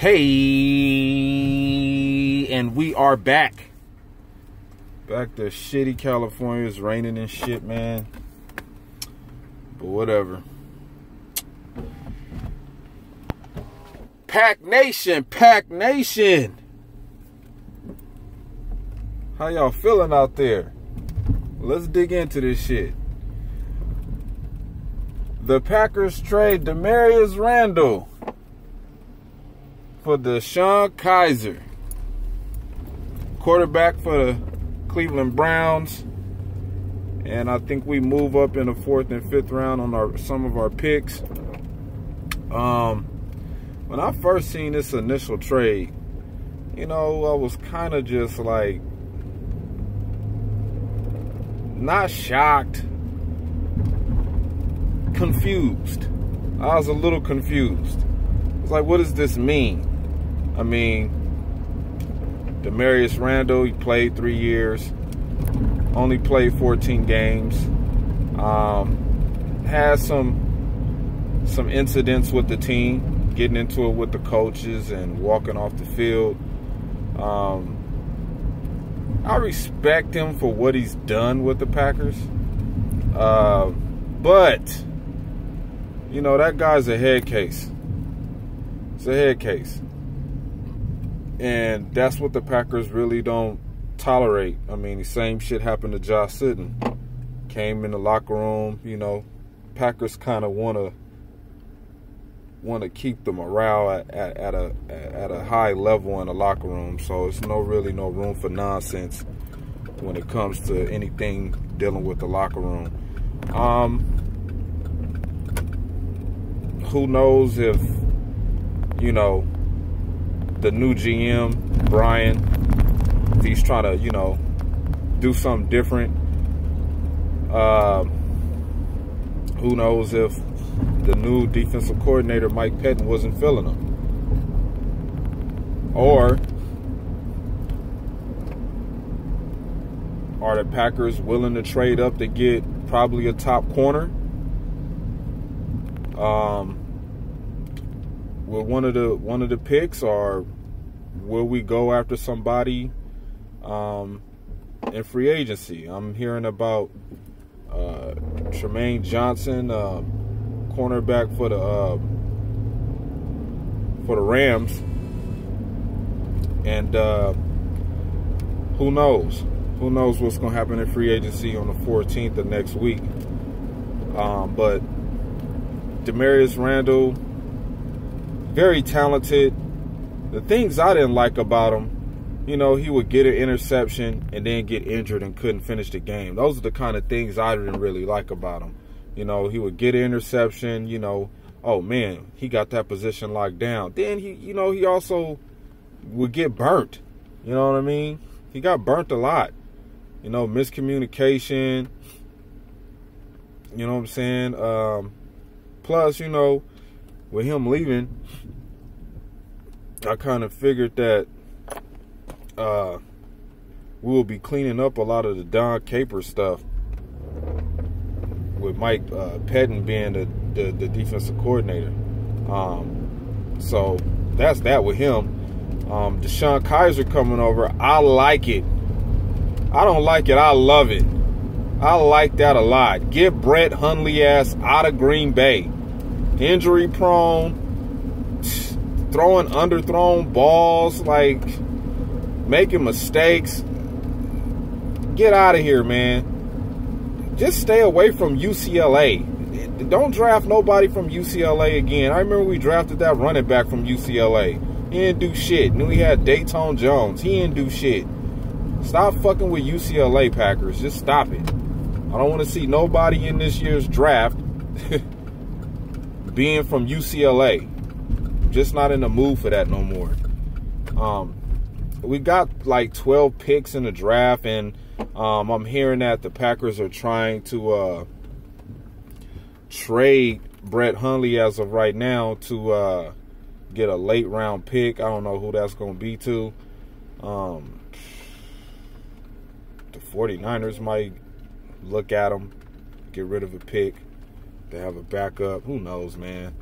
Hey, and we are back. Back to shitty California. It's raining and shit, man. But whatever. Pack Nation, Pack Nation. How y'all feeling out there? Let's dig into this shit. The Packers trade Damarious Randall for Deshone Kiser, quarterback for the Cleveland Browns. And I think we move up in the 4th and 5th round on some of our picks. When I first seen this initial trade, you know, I was kind of just like, not shocked, confused. I was a little confused. It's like, what does this mean? I mean, Damarious Randall, he played 3 years, only played 14 games, had some incidents with the team, getting into it with the coaches and walking off the field. I respect him for what he's done with the Packers, but you know, that guy's a head case. It's a head case. And that's what the Packers really don't tolerate. I mean, the same shit happened to Josh Sitton. Came in the locker room, you know. Packers kind of want to keep the morale at a high level in the locker room. So it's really no room for nonsense when it comes to anything dealing with the locker room. Who knows if, you know, the new GM, Brian, if he's trying to, you know, do something different. Who knows if the new defensive coordinator, Mike Pettin, wasn't feeling him. Or are the Packers willing to trade up to get probably a top corner? With one of the picks, or will we go after somebody in free agency? I'm hearing about Tremaine Johnson, cornerback for the Rams, and who knows? Who knows what's going to happen in free agency on the 14th of next week? But Damarious Randall, very talented. The things I didn't like about him, you know, he would get an interception and then get injured and couldn't finish the game. Those are the kind of things I didn't really like about him. You know, he would get an interception, you know, oh man, he got that position locked down. Then he also would get burnt. You know what I mean? He got burnt a lot. You know, miscommunication. You know what I'm saying? Plus, you know, with him leaving, I kind of figured that we will be cleaning up a lot of the Don Capers stuff with Mike Pettin being the defensive coordinator. So that's that with him. Deshone Kiser coming over. I like it. I don't like it. I love it. I like that a lot. Get Brett Hundley ass out of Green Bay. Injury prone, throwing underthrown balls, like making mistakes. Get out of here, man. Just stay away from UCLA. Don't draft nobody from UCLA again. I remember we drafted that running back from UCLA. He didn't do shit. Knew he had Dayton Jones. He didn't do shit. Stop fucking with UCLA, Packers. Just stop it. I don't want to see nobody in this year's draft being from UCLA. Just not in the mood for that no more. We got like 12 picks in the draft, and I'm hearing that the Packers are trying to trade Brett Hundley as of right now to get a late round pick. I don't know who that's going to be to. The 49ers might look at him, get rid of a pick. They have a backup. Who knows, man?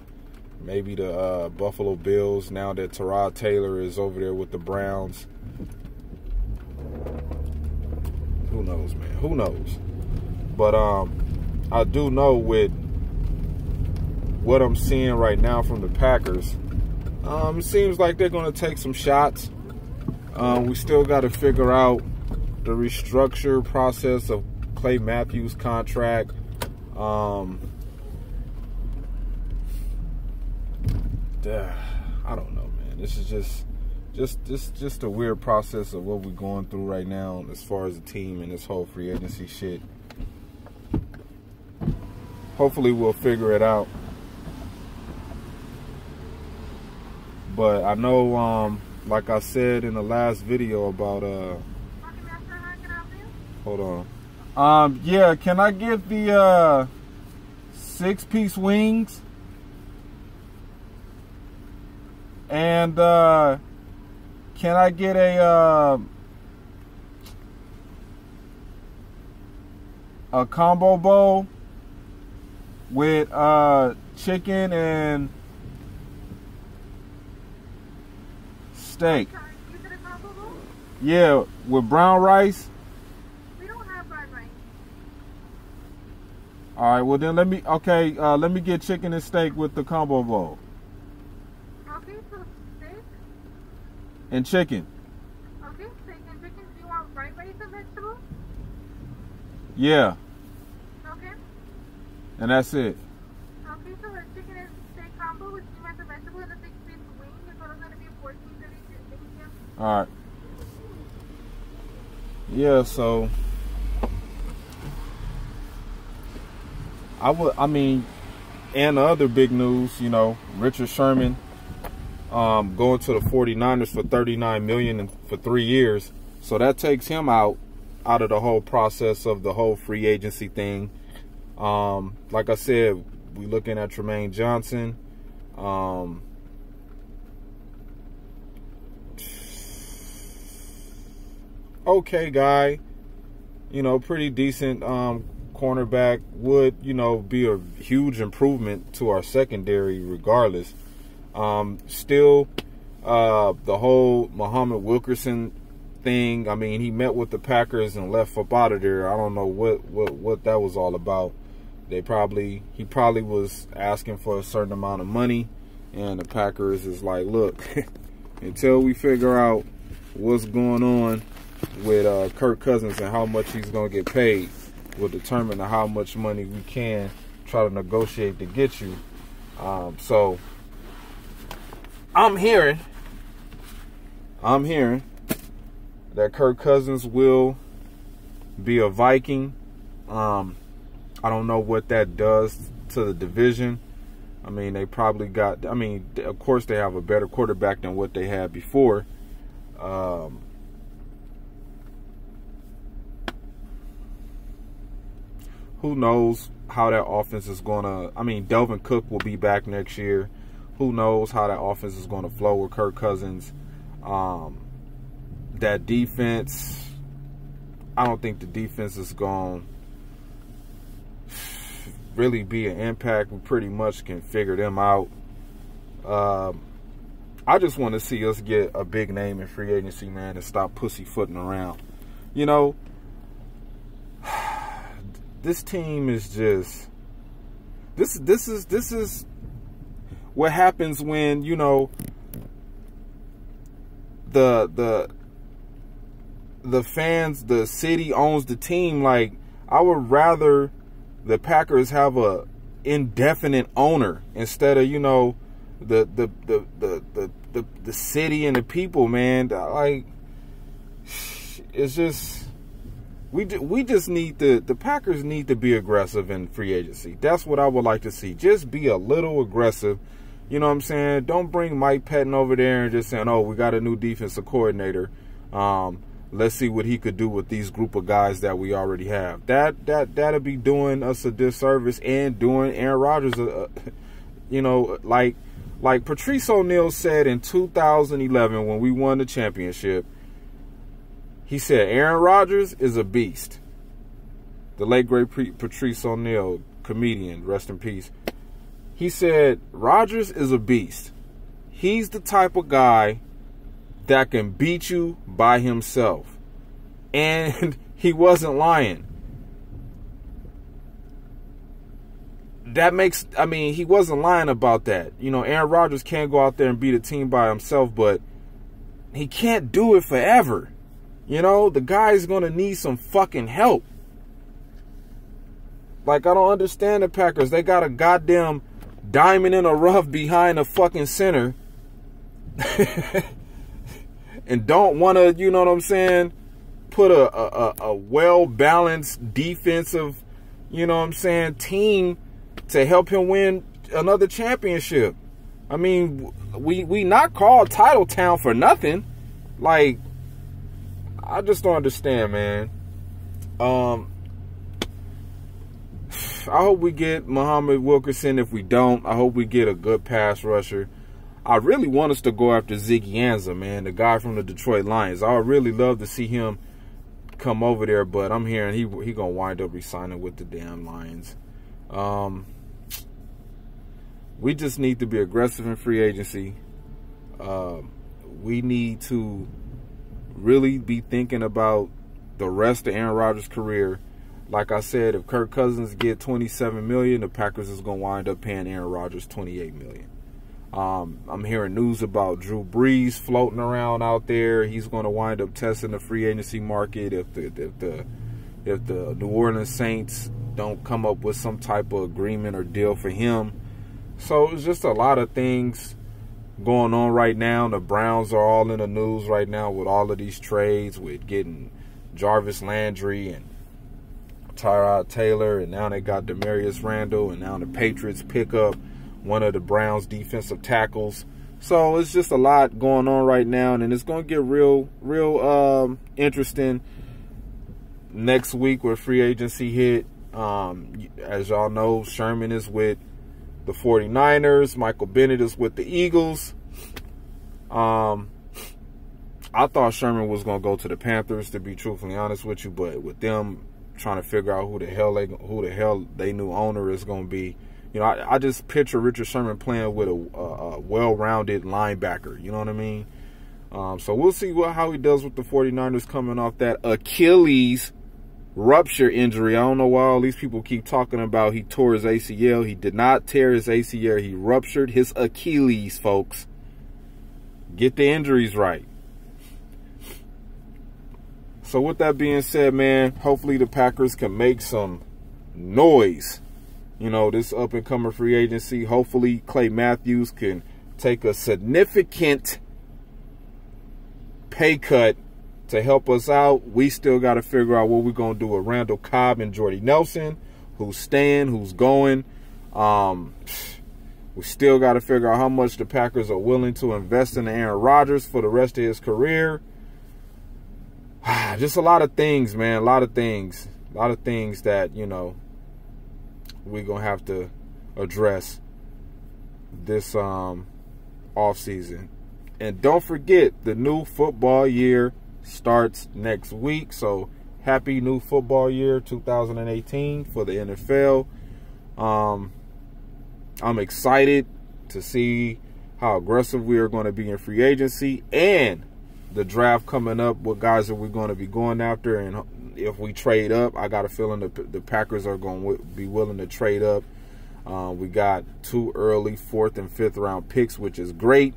Maybe the Buffalo Bills, now that Tyrod Taylor is over there with the Browns. Who knows, man? Who knows? But I do know with what I'm seeing right now from the Packers, it seems like they're going to take some shots. We still got to figure out the restructure process of Clay Matthews' contract. I don't know, man. This is just a weird process of what we're going through right now as far as the team and this whole free agency shit. Hopefully we'll figure it out. But I know, like I said in the last video about hold on. Yeah, can I get the 6-piece wings? And can I get a combo bowl with chicken and steak? You said a combo bowl? Yeah, with brown rice. We don't have fried rice. All right, well then let me get chicken and steak with the combo bowl. Okay, so steak and chicken. Okay, steak and chicken. Do you want fried rice and vegetables? Yeah. Okay. And that's it. Okay, so a chicken and steak combo with you as a vegetable and a 6-piece wing is what I'm going to be $14.32. Thank you. All right. Yeah, so I mean, and the other big news, you know, Richard Sherman going to the 49ers for $39 million for 3 years. So that takes him out of the whole process of the whole free agency thing. Like I said, we looking at Tremaine Johnson. Okay guy, you know, pretty decent cornerback, would, you know, be a huge improvement to our secondary regardless. Still, the whole Muhammad Wilkerson thing, I mean, he met with the Packers and left up out of there. I don't know what that was all about. He probably was asking for a certain amount of money, and the Packers is like, look, until we figure out what's going on with Kirk Cousins and how much he's going to get paid, will determine how much money we can try to negotiate to get you. So I'm hearing that Kirk Cousins will be a Viking. I don't know what that does to the division. I mean, they probably got, I mean, of course they have a better quarterback than what they had before. Who knows how that offense is going to, I mean, Delvin Cook will be back next year. Who knows how that offense is going to flow with Kirk Cousins. That defense, I don't think the defense is going to really be an impact. We pretty much can figure them out. I just want to see us get a big name in free agency, man, and stop pussyfooting around. You know, this team is just, this is what happens when, you know, the fans, the city owns the team. Like, I would rather the Packers have a indefinite owner instead of, you know, the city and the people, man. Like, it's just, we just need the Packers need to be aggressive in free agency. That's what I would like to see. Just be a little aggressive. You know what I'm saying? Don't bring Mike Pettin over there and just saying, oh, we got a new defensive coordinator. Let's see what he could do with these group of guys that we already have. That'll be doing us a disservice and doing Aaron Rodgers, you know, like Patrice O'Neal said in 2011 when we won the championship. He said Aaron Rodgers is a beast. The late great Patrice O'Neal, comedian, rest in peace. He said, Rodgers is a beast. He's the type of guy that can beat you by himself. And he wasn't lying. That makes, I mean, he wasn't lying about that. You know, Aaron Rodgers can't go out there and beat a team by himself, but he can't do it forever. You know, the guy's going to need some fucking help. Like, I don't understand the Packers. They got a goddamn diamond in the rough behind a fucking center. And don't want to, you know what I'm saying, put a well-balanced defensive, you know what I'm saying, team to help him win another championship. I mean, we not called Title Town for nothing. Like, I just don't understand, man. I hope we get Muhammad Wilkerson. If we don't, I hope we get a good pass rusher. I really want us to go after Ziggy Ansah, man, the guy from the Detroit Lions. I would really love to see him come over there, but I'm hearing he gonna wind up resigning with the damn Lions. We just need to be aggressive in free agency. We need to really be thinking about the rest of Aaron Rodgers' career. Like I said, if Kirk Cousins get $27 million, the Packers is gonna wind up paying Aaron Rodgers $28 million. I'm hearing news about Drew Brees floating around out there. He's going to wind up testing the free agency market if the New Orleans Saints don't come up with some type of agreement or deal for him. So it's just a lot of things going on right now. The Browns are all in the news right now with all of these trades, with getting Jarvis Landry and Tyrod Taylor, and now they got Damarious Randall, and now the Patriots pick up one of the Browns' defensive tackles. So it's just a lot going on right now, and it's going to get real interesting next week with free agency hit. As y'all know, Sherman is with the 49ers. Michael Bennett is with the Eagles. I thought Sherman was going to go to the Panthers, to be truthfully honest with you, but with them trying to figure out who the hell they new owner is going to be, you know, I just picture Richard Sherman playing with a well-rounded linebacker. You know what I mean? So we'll see how he does with the 49ers coming off that Achilles rupture injury. I don't know why all these people keep talking about he tore his ACL. He did not tear his ACL. He ruptured his Achilles, folks. Get the injuries right. So with that being said, man, hopefully the Packers can make some noise. You know, this up-and-coming free agency. Hopefully Clay Matthews can take a significant pay cut to help us out. We still got to figure out what we're going to do with Randall Cobb and Jordy Nelson. Who's staying, who's going. We still got to figure out how much the Packers are willing to invest in Aaron Rodgers for the rest of his career. Just a lot of things, man. A lot of things. A lot of things that, you know, we're going to have to address this offseason. And don't forget, the new football year starts next week. So happy new football year 2018 for the NFL. I'm excited to see how aggressive we are going to be in free agency and the draft coming up. What guys are we going to be going after? And if we trade up, I got a feeling the Packers are going to be willing to trade up. We got 2 early 4th and 5th round picks, which is great.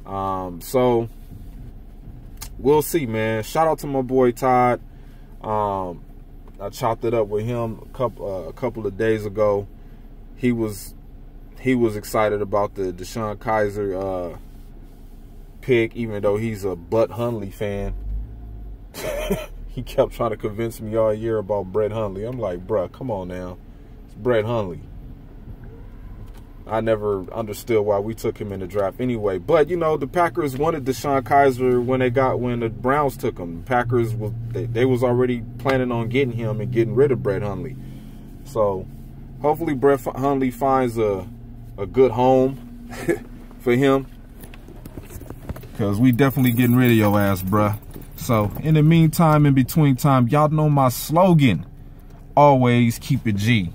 So we'll see, man. Shout out to my boy Todd. I chopped it up with him a couple of days ago. He was excited about the Deshone Kiser pick, even though he's a Butt Hundley fan. He kept trying to convince me all year about Brett Hundley. I'm like, bruh, come on now. It's Brett Hundley. I never understood why we took him in the draft anyway. But, you know, the Packers wanted Deshone Kiser when the Browns took him. The Packers, they was already planning on getting him and getting rid of Brett Hundley. So, hopefully Brett Hundley finds a good home for him. Because we definitely getting rid of your ass, bruh. So, in the meantime, in between time, y'all know my slogan. Always keep it G.